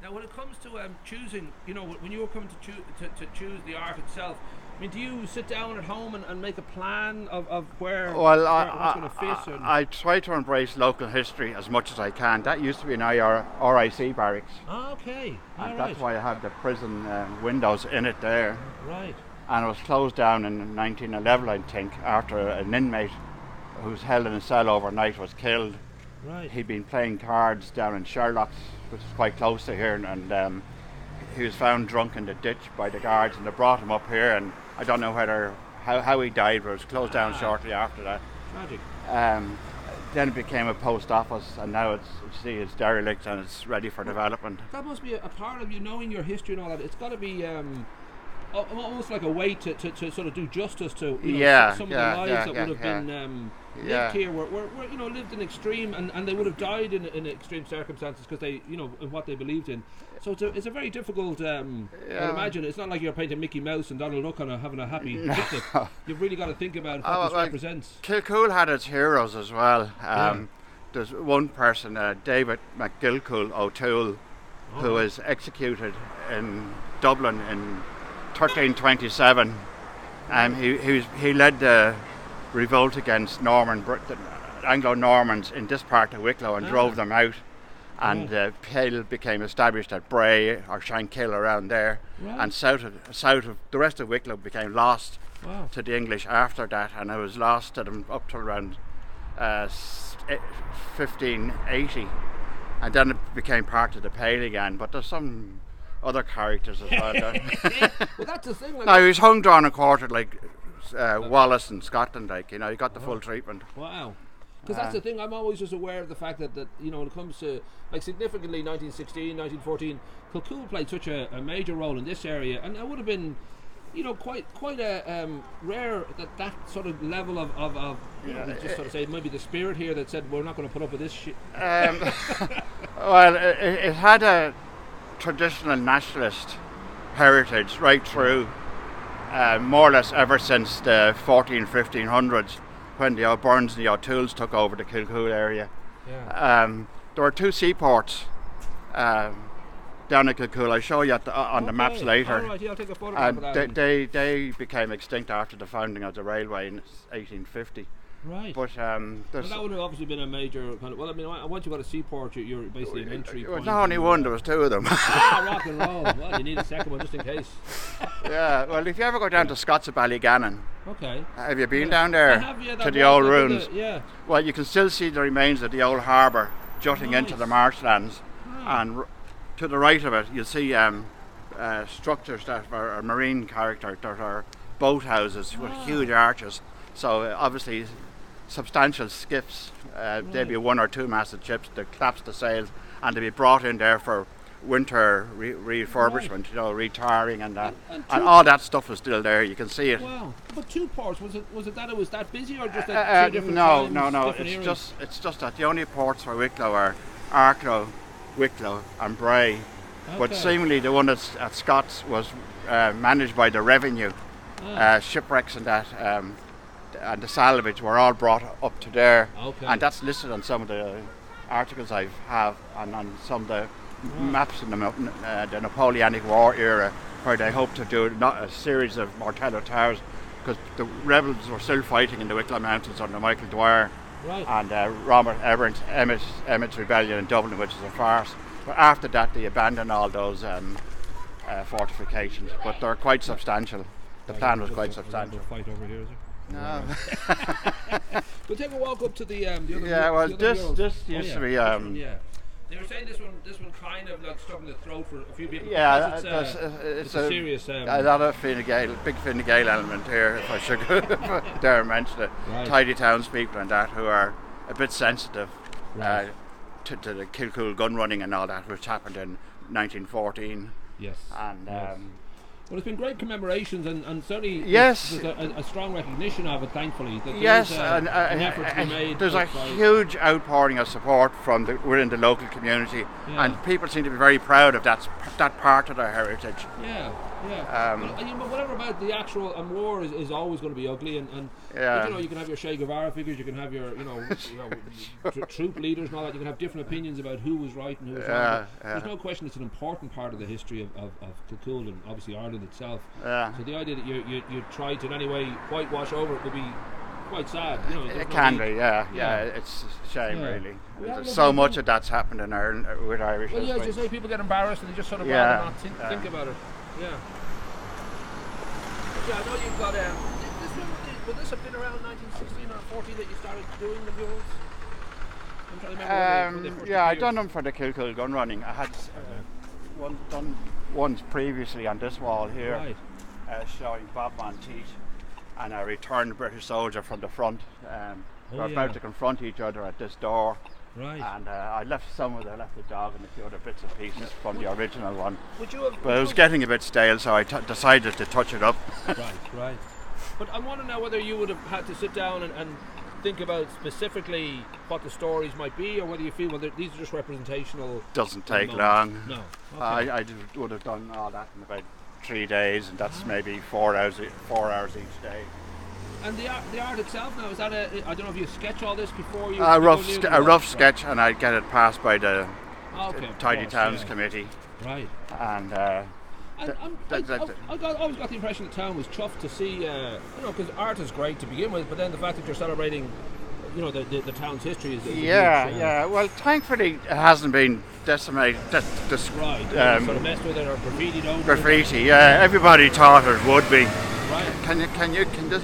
Now, when it comes to choosing, when you were coming to choose the art itself, I mean, do you sit down at home and make a plan of where what's going to fit? I try to embrace local history as much as I can. That used to be an RIC barracks. Oh, okay. And that's why I have the prison windows in it there. Right. And it was closed down in 1911, I think, after an inmate who was held in a cell overnight was killed. Right. He'd been playing cards down in Sherlock's, which is quite close to here, and he was found drunk in the ditch by the guards, and they brought him up here, and I don't know how he died, but it was closed down shortly after that. Tragic. Then it became a post office, and now it's derelict and it's ready for development. That must be a part of you knowing your history and all that. It's got to be almost like a way to sort of do justice to some of the lives that would have been lived here, were lived in extreme, and they would have died in extreme circumstances because they in what they believed in. So it's a very difficult. I imagine it's not like you're painting Mickey Mouse and Donald Duck having a happy picnic. You've really got to think about what this represents. Kilcoole had its heroes as well. There's one person, David McGilcool O'Toole, who was executed in Dublin in 1327. He led the revolt against Anglo-Normans in this part of Wicklow and drove them out. And Pale became established at Bray or Shankill around there, and south of the rest of Wicklow became lost to the English after that, and it was lost to them up to around 1580, and then it became part of the Pale again. But there's some other characters as well. Well, that's the thing. No, he was hung down and quartered like Wallace in Scotland, he got the full treatment. Wow. Because that's the thing, I'm always just aware of the fact that when it comes to, like, significantly 1916, 1914, Kilcoole played such a major role in this area, and that would have been, quite a rare that sort of level of just sort of say maybe the spirit here that said we're not going to put up with this shit. Well, it had a traditional nationalist heritage right through, more or less ever since the 1500s. When the O'Byrnes and the O'Tooles took over the Kilcoole area. There were two seaports down at Kilcoole. I'll show you on the maps later. All right, I'll take a photograph of that. They became extinct after the founding of the railway in 1850. Right. But that would have obviously been a major kind of. Well, I mean, once you got a seaport, you're basically an entry point. Not only one, there was two of them. Rock and roll. Well, you need a second one just in case. Yeah. Well, if you ever go down to Scots of Ballygannon. Okay. Have you been down there? I have, to the old ruins? Yeah. Well, you can still see the remains of the old harbour jutting into the marshlands, and to the right of it, you'll see structures that are marine character, that are boathouses with huge arches. So obviously, substantial skiffs. There'd be one or two masted ships that collapse the sails, and they'd be brought in there for winter refurbishment, retiring and that, and all that stuff is still there. You can see it. Wow! But two ports, was it that it was that busy, or just at two different times? No. It's just that the only ports for Wicklow are Arklow, Wicklow, and Bray. Okay. But seemingly the one at Scots was managed by the revenue. Shipwrecks and that, and the salvage were all brought up to there, and that's listed on some of the articles I have, and on some of the maps in the Napoleonic War era, where they hoped to do a series of Mortello Towers, because the rebels were still fighting in the Wicklow Mountains under Michael Dwyer, and Robert Emmet's rebellion in Dublin, which is a farce. But after that, they abandoned all those fortifications, but they're quite substantial. The plan was quite substantial. Fight over here, is it? No. We'll take a walk up to the other. Yeah, well, this used to be. They were saying this one kind of like stuck in the throat for a few people. Yeah, it's a serious. A lot of big Fine Gael element here, if I should dare mention it. Right. Tidy townspeople and that who are a bit sensitive to the Kilcoole gun running and all that, which happened in 1914. Yes. And. Yes. Well, it's been great commemorations, and certainly there's a strong recognition of it, thankfully. That an effort to be made. There's a huge outpouring of support from within the local community, and people seem to be very proud of that part of their heritage. Yeah. Yeah. But whatever about the actual war is always going to be ugly, and you know, you can have your Che Guevara figures, you can have your troop leaders and all that. You can have different opinions about who was right and who was wrong. There's no question it's an important part of the history of Kilcoole and obviously Ireland itself. So the idea that you try to in any way whitewash over it would be quite sad. You know, it can be, it's a shame, really. There's so much of that's happened in Ireland with Irish history. Well, as you say, people get embarrassed and they just sort of rather not think about it. Yeah. Yeah, I know you've got. Would this have been around 1916 or 14 that you started doing the murals? I'm trying to remember. When they first I done them for the Kilcoole gun running. I had done ones previously on this wall here, showing Bob Monteith and a returned British soldier from the front. We're about to confront each other at this door. Right. And I left some of the dog and a few other bits and pieces from the original one. But it was getting a bit stale, so I decided to touch it up. Right. But I want to know whether you would have had to sit down and think about specifically what the stories might be, or whether you feel these are just representational. Doesn't take long. No. Okay. I would have done all that in about 3 days, and that's maybe 4 hours each day. And the art itself now, is that I don't know if you sketch all this before you... A rough sketch, and I'd get it passed by the Tidy Towns Committee. Right. And I always got the impression the town was chuffed to see, because art is great to begin with, but then the fact that you're celebrating, the town's history is huge. Well, thankfully it hasn't been decimated. Sort of messed with it or graffitied over. Graffiti, everybody thought it would be. Right.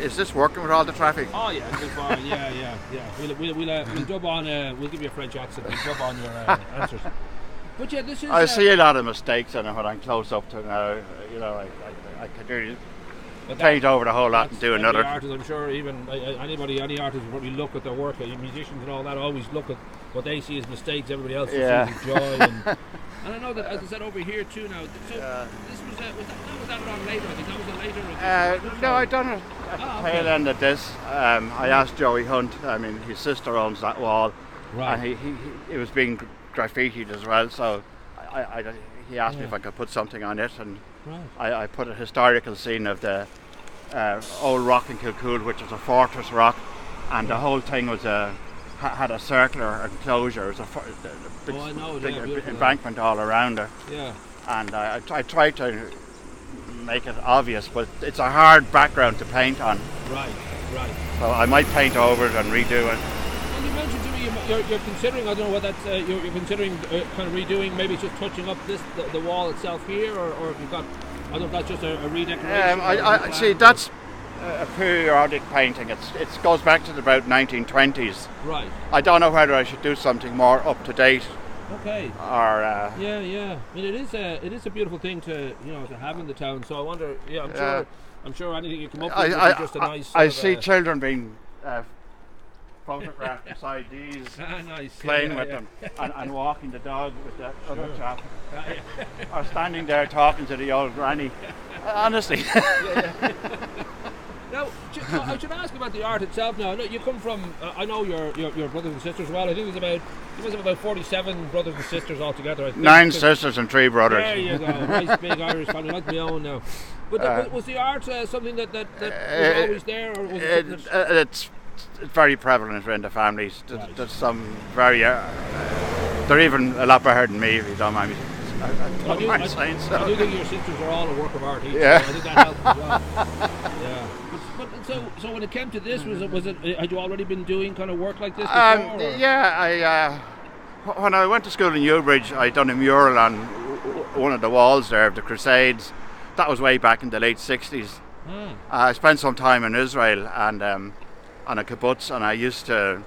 Is this working with all the traffic? Oh yeah, it's fine. Yeah. We'll dub on. We'll give you a French accent. We'll dub on your answers. But yeah, this is. I see a lot of mistakes in it when I'm close up to now. I could really paint over the whole lot and do another. Artists, I'm sure, even any artist will probably look at their work. Musicians and all that always look at what they see as mistakes. Everybody else sees as joy. And I know that, as I said, over here too now. So this was that around later? I think that was a later. No, I done it at the tail end of this. I asked Joey Hunt. I mean, his sister owns that wall, and he was being graffitied as well. So he asked me if I could put something on it, and I put a historical scene of the old rock in Kilcoole, which is a fortress rock, and the whole thing was had a circular enclosure. It was a big embankment all around it. Yeah. And I tried to make it obvious, but it's a hard background to paint on. Right. So I might paint over it and redo it. And you mentioned to me you're considering, I don't know what that's, you're considering kind of redoing, maybe just touching up the wall itself here, or if you've got, I don't know if that's just a redecoration. I see, that's a periodic painting. It goes back to about 1920s. Right. I don't know whether I should do something more up to date. Okay. Or yeah. I mean, it is a beautiful thing to have in the town. So I wonder. Yeah, I'm sure anything you come up with is just a nice. I see children being photographed beside these, playing with them, and walking the dog with the other chap, or standing there talking to the old granny. Honestly. Now, I should ask about the art itself. Now, I know you come from. I know your brothers and sisters well. I think you must have about 47 brothers and sisters altogether. I think. 9 sisters and 3 brothers. There you go. Nice big Irish family, like my own now. But was the art something that was always there, or was it it's very prevalent in the families. There's some very. They're even a lot better than me, if you don't mind me. I do think your sisters are all a work of art each. Yeah. So I think that helps as well. Yeah. But so when it came to this, was it? Had you already been doing kind of work like this before? Yeah, when I went to school in Newbridge, I'd done a mural on one of the walls there of the Crusades. That was way back in the late 60s. I spent some time in Israel and on a kibbutz, and I used to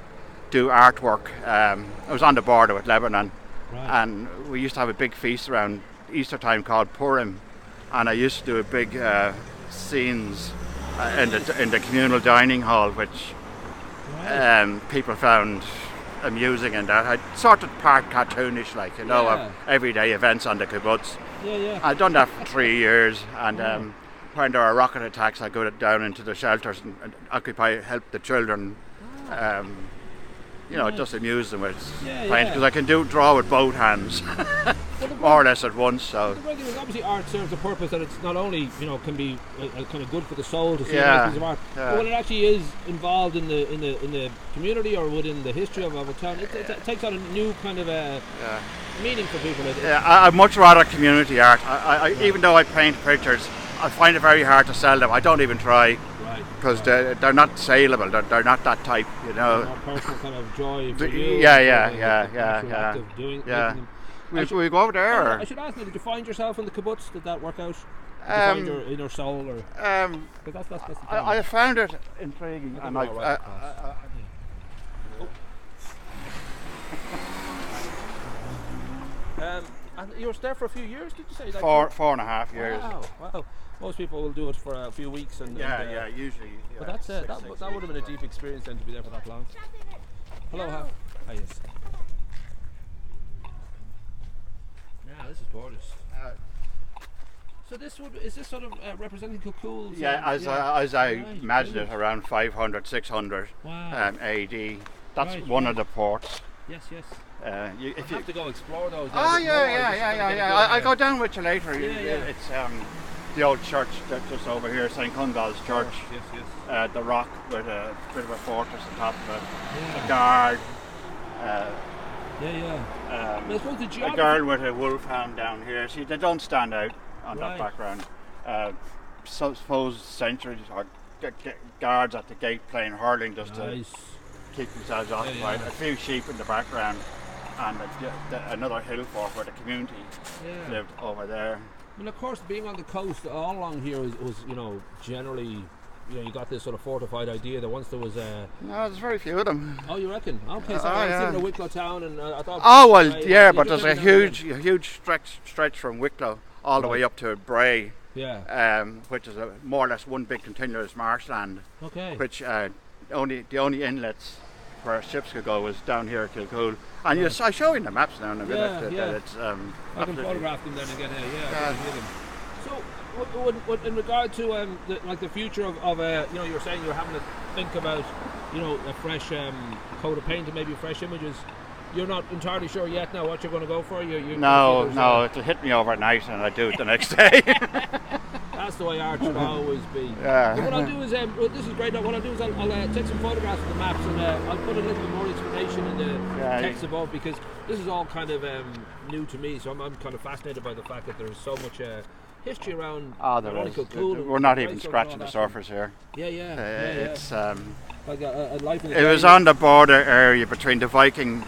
do artwork. I was on the border with Lebanon. Right. And we used to have a big feast around Easter time called Purim, and I used to do a big scenes in the communal dining hall, which people found amusing, and that I sort of part cartoonish, like of everyday events on the kibbutz. Yeah. I've done that for 3 years, and when there are rocket attacks, I go down into the shelters and help the children. Just amuse them with paint, because I can draw with both hands. But more or less at once. So the regular, obviously art serves a purpose that it's not only can be kind of good for the soul to see a piece of art, but when it actually is involved in the community or within the history of a town, it takes on a new kind of meaning for people. I'd much rather community art. Even though I paint pictures, I find it very hard to sell them. I don't even try. Because they're not saleable. They're not that type, More personal kind of joy for you. Yeah. Will we go over there? I should ask you, did you find yourself in the kibbutz? Did that work out? Did you find your inner soul? Or that's the I found it intriguing. And and you were there for a few years, did you say? Like 4.5 years. Wow. Most people will do it for a few weeks and usually. But that would have been a deep experience then to be there for that long. Hello, hi. Yes. Yeah, this is gorgeous. So is this sort of representing Kilcoole? As I imagined it, around 500, 600 AD. That's one of the ports. Yes. You have to go explore those. I'll go down with you later. It's the old church that's just over here, St. Kunz's Church. Yes. The rock with a bit of a fortress on top of it. A guard. A girl with a wolfhound down here. See, they don't stand out on that background. Suppose sentries or guards at the gate playing hurling just to keep themselves occupied. A few sheep in the background, and another hill fort where the community lived over there. Well, of course, being on the coast all along here was generally, you got this sort of fortified idea that once there was No, there's very few of them. Oh, you reckon? Okay, so I was thinking of Wicklow town, and I thought. Oh well, but there's a huge stretch from Wicklow all the way up to Bray. Which is more or less one big continuous marshland. Okay. Which the only inlets where ships could go was down here at Kilcoole. And I show you the maps now in a minute. It's, I can photograph them then and get So, in regard to the future of you were saying you're having to think about a fresh coat of paint and maybe fresh images. You're not entirely sure yet now what you're going to go for. No, it'll hit me overnight and I do it the next day. That's the way art should always be. So what I'll do is, this is great. What I'll do is I'll take some photographs of the maps and I'll put a little bit more explanation in the text above, because this is all kind of new to me. So I'm kind of fascinated by the fact that there's so much history around. We're not even scratching the surface here. It's like a life in it was on the border area between the Viking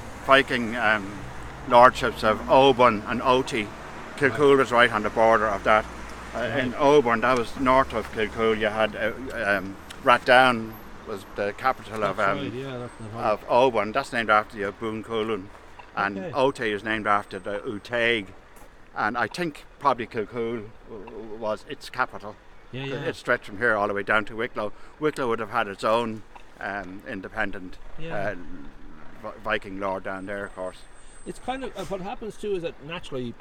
lordships of Oban and Oti. Kilcoole is right on the border of that. In Oban, that was north of Kilcoole, you had Ratdown was the capital of Oban. That's named after the Boon Coolin. And Oti is named after the Utaig. And I think probably Kilcoole was its capital. It stretched from here all the way down to Wicklow. Wicklow would have had its own independent Viking lord down there, of course. It's kind of what happens too is that naturally,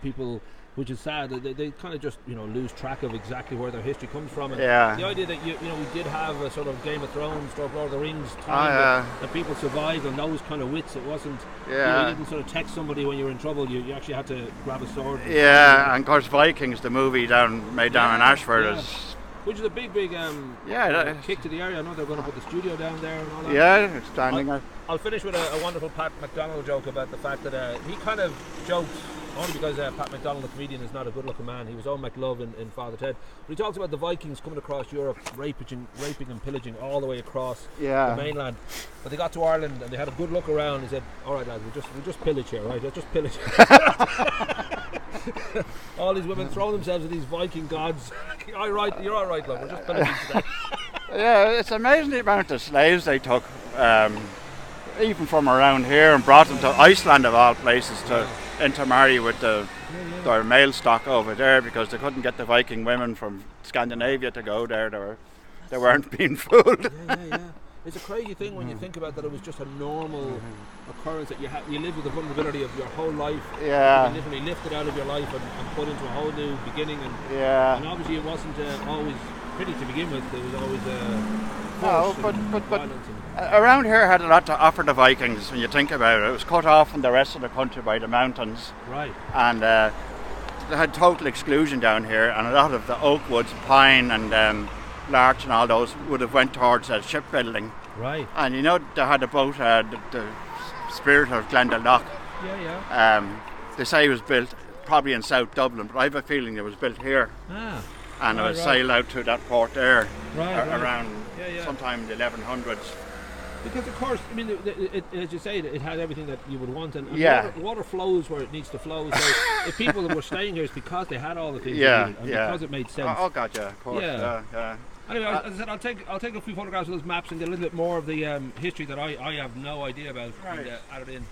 people, which is sad, they kind of just lose track of exactly where their history comes from. And the idea that we did have a sort of Game of Thrones, Lord of the Rings time that people survived on those kind of wits. It wasn't. You didn't sort of text somebody when you were in trouble. You actually had to grab a sword. And of course Vikings, the movie made down in Ashford is. Which is a big kick to the area. I know they're going to put the studio down there and all that. It's standing. I'll finish with a wonderful Pat McDonald joke about the fact that he kind of jokes, only because Pat McDonald, the comedian, is not a good-looking man. He was Owen McLove in Father Ted. But he talks about the Vikings coming across Europe, raping and pillaging all the way across the mainland. But they got to Ireland and they had a good look around. He said, "All right, lads, we'll just pillage here, right? Let's just pillage." All these women throw themselves at these Viking gods. You're all right, love. We're just pillaging today. It's amazing the amount of slaves they took, even from around here, and brought them to Iceland of all places to intermarry with their male stock over there, because they couldn't get the Viking women from Scandinavia to go there. They weren't being fooled. It's a crazy thing when you think about that. It was just a normal occurrence that you live with the vulnerability of your whole life. You literally lifted out of your life and put into a whole new beginning. And obviously it wasn't always pretty to begin with. There was always no, but around here had a lot to offer the Vikings when you think about it. It was cut off from the rest of the country by the mountains. Right. And they had total exclusion down here, and a lot of the oak woods, pine and larch and all those would have went towards shipbuilding. Right. And you know, they had about the Spirit of Glendalough. Yeah. They say it was built probably in South Dublin, but I have a feeling it was built here. Ah. And it was sailed out to that port there around sometime in the 1100s. Because of course, I mean, as you say, it had everything that you would want, and water flows where it needs to flow. So if people were staying here, it's because they had all the things they needed, and because it made sense. Oh, God, yeah, of course. Yeah. Anyway, as I said, I'll take a few photographs of those maps and get a little bit more of the history that I have no idea about, and add it in.